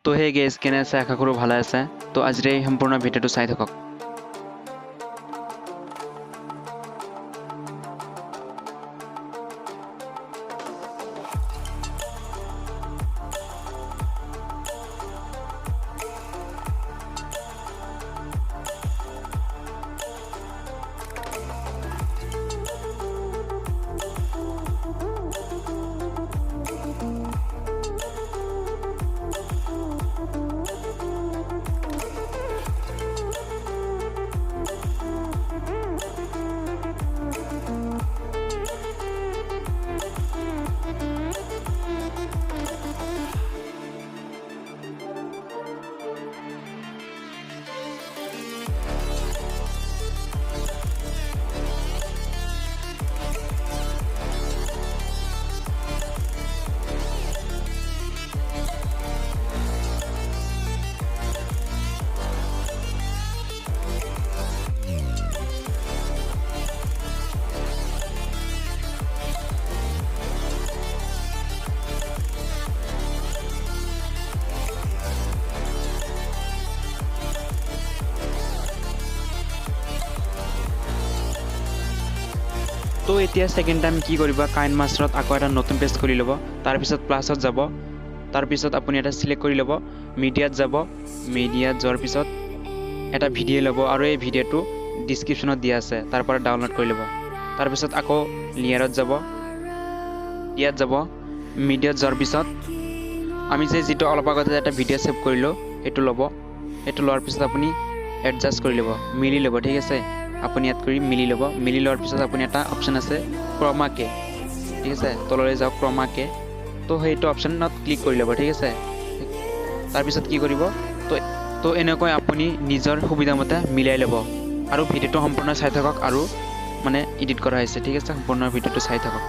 তো হে গেছ কেনে আছে আশা কৰোঁ ভালে আছে তো আজিৰ এই সম্পূৰ্ণ ভিডিঅ'টো চাই থাকক তো এতিয়া সেকেন্ড টাইম কি কৰিবা কাইনমাষ্টাৰত আকৌ এটা নতুন পেজ খুলি ল'ব তাৰ পিছত প্লাছত যাব তাৰ পিছত আপুনি এটা সিলেক্ট কৰি ল'ব মিডিয়াত যাব মিডিয়াত যোৱাৰ পিছত এটা ভিডিঅ' ল'ব আৰু এই ভিডিঅ'টো ডেসক্ৰিপচনত দিয়া আছে তাৰ পৰা ডাউনলোড কৰি ল'ব তাৰ পিছত আকৌ লেয়াৰত যাব ইয়াত যাব মিডিয়াত যোৱাৰ পিছত আমি যে যেটো অলপ আগতে এটা ভিডিঅ' সেভ কৰিলো এটো ল'ব এটো লোৱাৰ পিছত আপুনি এডজাস্ট কৰি ল'ব মিলি ল'ব ঠিক আছে আপুনি ইয়াত কৰি মিলি ল'ব মিলি লোৱাৰ পিছত আপুনি এটা অপচন আছে ক্ৰমাকে ঠিক আছে তললৈ যাওক ক্ৰমাকে তো সেইটো অপচনত ক্লিক কৰি ল'ব ঠিক আছে তাৰ পিছত কি কৰিব তো এনেকৈ আপুনি নিজৰ সুবিধা মতে মিলাই ল'ব আৰু ভিডিঅ'টো সম্পূৰ্ণ চাই থাকক আৰু মানে এডিট কৰা হৈছে ঠিক আছে সম্পূৰ্ণ ভিডিঅ'টো চাই থাকক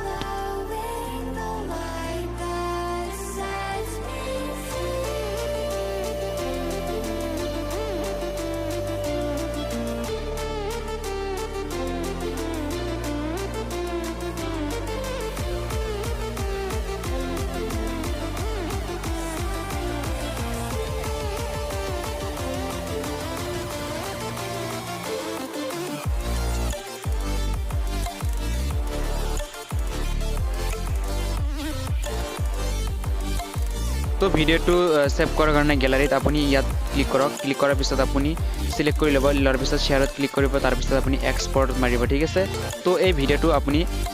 তো ভিডিঅ'টো সেভ কৰাৰ কাৰণে গ্যালাৰীত আপুনি ইয়াত ক্লিক কৰক ক্লিক কৰাৰ পিছত আপুনি সিলেক্ট কৰি ল'ব লোৱাৰ পিছত শ্বেয়াৰত ক্লিক কৰিব তাৰ পিছত আপুনি এক্সপোৰ্ট মাৰিব ঠিক আছে তো এই ভিডিঅ'টো আপুনি